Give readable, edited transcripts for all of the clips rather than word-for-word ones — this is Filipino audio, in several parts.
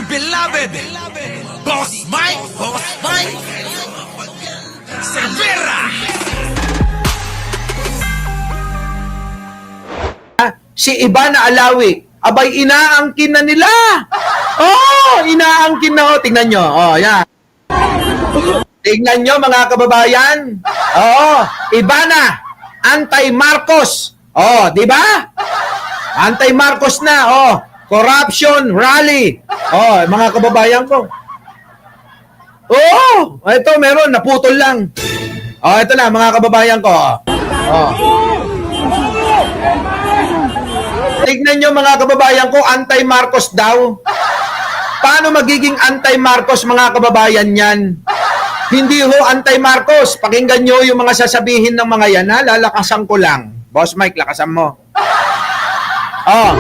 dear beloved, Boss Mike, Cervera. Si Ivana Alawi, abay inaangkin na nila. Oh, inaangkin na. Tingnan nyo. Oh, yan. Tingnan nyo mga kababayan. Oo, Ivana, anti-Marcos. Oh, di ba? Anti-Marcos na. Oh, corruption rally. Oh, mga kababayan ko. Oh, ito meron, naputol lang. Oh, ito na mga kababayan ko. Oh. Tignan nyo mga kababayan ko, anti-Marcos daw. Paano magiging anti-Marcos mga kababayan yan? Hindi ho anti-Marcos. Pakinggan nyo yung mga sasabihin ng mga yan, ha? Lalakasan ko lang. Boss Mike, lakasan mo. Oh.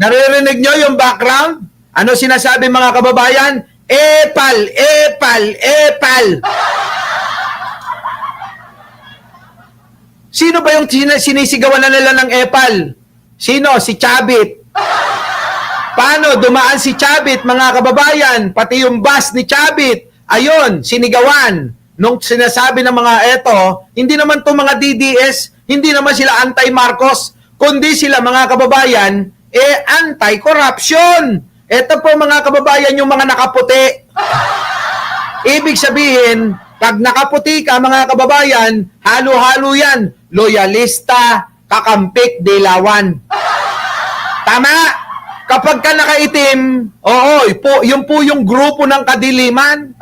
Naririnig nyo yung background? Ano sinasabi mga kababayan? Epal, epal, epal. Sino ba yung sinisigawan na nila ng epal? Sino? Si Chavit. Paano dumaan si Chavit mga kababayan? Pati yung bus ni Chavit. Ayun, sinigawan. Nung sinasabi ng mga eto, hindi naman to mga DDS, hindi naman sila anti-Marcos, kundi sila mga kababayan, anti-corruption. Ito po mga kababayan yung mga nakaputi. Ibig sabihin, pag nakaputi ka mga kababayan, halo-halo yan. Loyalista, kakampik, dilawan. Tama? Kapag ka nakaitim, oo, yun po yung grupo ng kadiliman.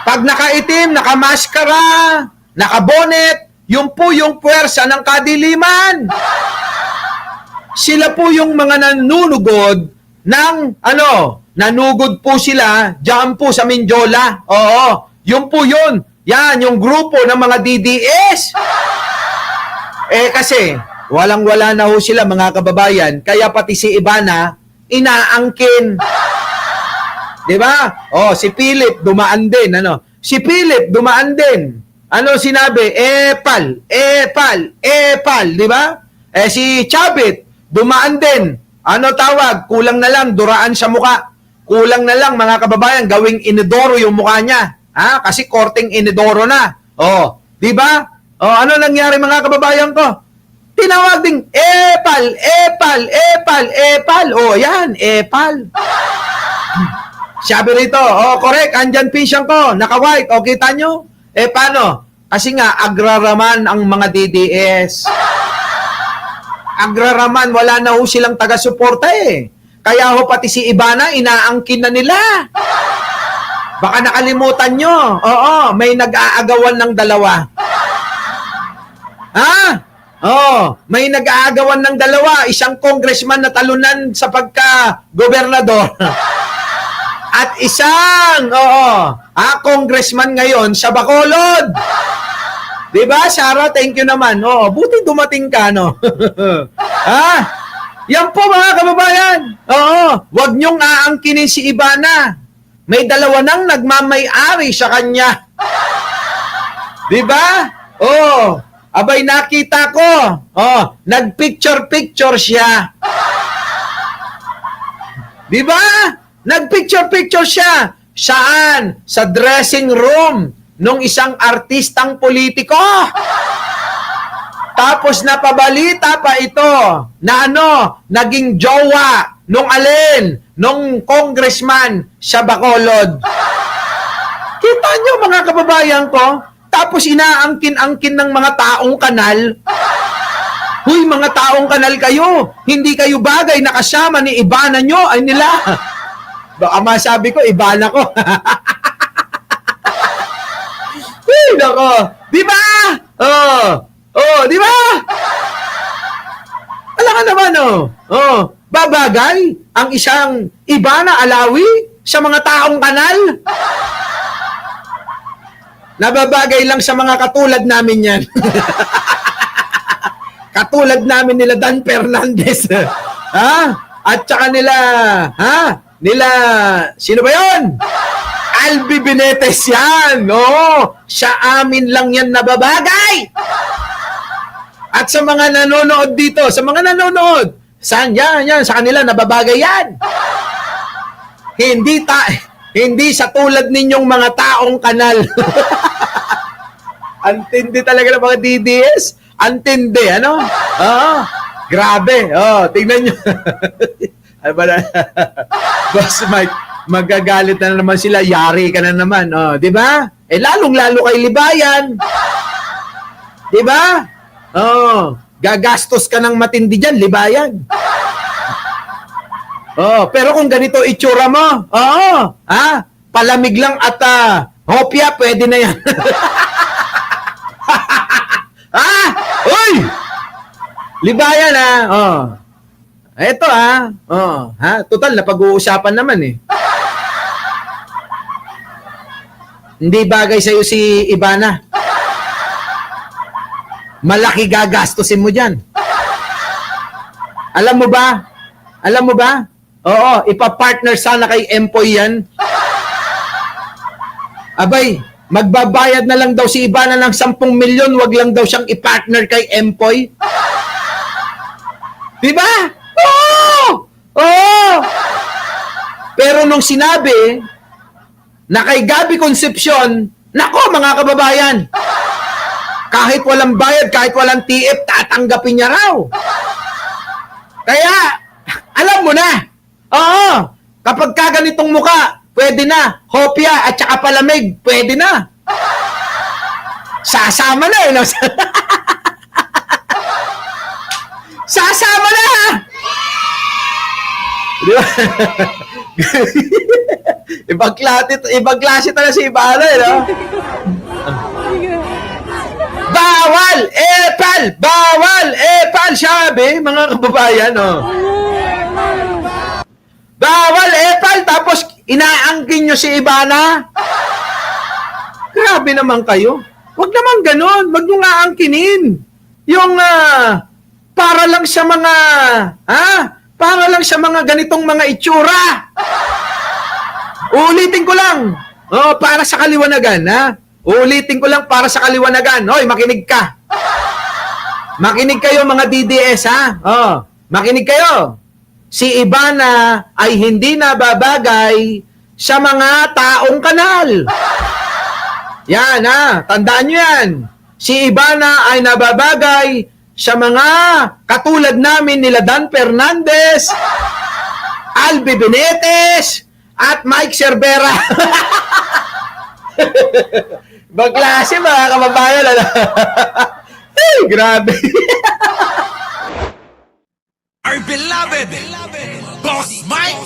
Pag nakaitim, nakamaskara, nakabonet, yun po yung puwersa ng kadiliman. Sila po yung mga nanunugod ng, nanugod po sila diyan po sa Mindiola. Oo, yun po yun. Yan, yung grupo ng mga DDS. Kasi, walang-wala na ho sila mga kababayan, kaya pati si Ivana, inaangkin. Diba? Oh, si Philip, dumaan din, Si Philip, dumaan din. Ano sinabi? Epal, epal, epal, diba? Si Chavit, dumaan din. Ano tawag? Kulang na lang, duraan sa muka. Kulang na lang, mga kababayan, gawing inidoro yung mukha niya. Ha? Kasi korting inidoro na. Oh, di ba? Oh, ano nangyari mga kababayan ko? Tinawag ding epal, epal, epal, epal. Oh, yan, epal. Sabi rito, oh, correct, andyan pinsyang ko, naka-white, o kita nyo? Paano? Kasi nga, agraraman ang mga DDS. Agraraman, wala na ho silang taga-suporta Kaya ho pati si Ivana, inaangkin na nila. Baka nakalimutan nyo. Oo, may nag-aagawan ng dalawa. Ha? Oo, may nag-aagawan ng dalawa. Isang congressman na talunan sa pagka-gobernador. At isang, congressman ngayon sa Bacolod. Diba, Sarah? Thank you naman. Oo, buti dumating ka, no? Ha? Yan po, mga kababayan. Oo, wag niyong aangkinin si Ivana. May dalawa nang nagmamay-ari sa kanya. Diba? Oo, abay nakita ko. Oo, nagpicture-picture siya. Diba? Nagpicture-picture siya. Saan? Sa dressing room nung isang artistang politiko. Tapos napabalita pa ito na naging jowa nung alin? Nung congressman sa Bacolod. Kita nyo mga kababayan ko? Tapos inaangkin-angkin ng mga taong kanal. Huy, mga taong kanal kayo. Hindi kayo bagay na kasama ni Ivana nyo. Ay nila. Baka masabi ko, Ivana ko. Uy, nako. Di ba? Di ba? Alam ka naman, babagay ang isang Ivana Alawi sa mga taong kanal. Nababagay lang sa mga katulad namin yan. Katulad namin nila Dan Fernandez. Ha? At saka nila, nila, sino ba yon? Albi Benitez yan. Oo, sa amin lang yan nababagay. At sa mga nanonood dito, sa mga nanonood, saan yan, sa kanila nababagay yan. Hindi sa tulad ninyong mga taong kanal. Antindi talaga ng mga DDS. Antindi, ano? Oo, grabe. Tingnan nyo. Ano ba na? Boss Mike, magagalit na naman sila. Yari ka na naman. Di ba? Lalong-lalo kay Libayan. Di ba? Gagastos ka ng matindi dyan, Libayan. Pero kung ganito itsura mo, palamig lang at hopya, pwede na yan. Uy! Libayan Ito total na pag-uusapan naman eh. Hindi bagay sa'yo si Ivana. Malaki gagastusin mo dyan. Alam mo ba? Oo, ipapartner sana kay Empoy yan. Abay, magbabayad na lang daw si Ivana ng 10 milyon, wag lang daw siyang ipartner kay Empoy. Diba? Oo! Pero nung sinabi na kay Gabby Concepcion, nako mga kababayan, kahit walang bayad, kahit walang TF, tatanggapin niya raw. Kaya, alam mo na, kapag kaganitong muka, pwede na. Hopya at saka palamig, pwede na. Sasama na no? Sasama na! Di ba? ibang klase talaga si Ivana, no? Bawal epal, sabi, mga kababayan, Bawal epal, tapos inaangkin nyo si Ivana. Grabe naman kayo. Huwag naman ganon, wag nyo nga angkinin. Yung, para lang sa mga ganitong mga itsura. Ulitin ko lang. Para sa kaliwanagan, Ulitin ko lang para sa kaliwanagan. Hoy, makinig ka. Makinig kayo mga DDS, makinig kayo. Si Ivana ay hindi nababagay sa mga taong kanal. Yan, tandaan nyo yan. Si Ivana ay nababagay sa mga katulad namin nila Dan Fernandez, Albi Benitez, at Mike Cervera. Baglase mga kababayan. Ay, grabe. Our beloved Boss Mike.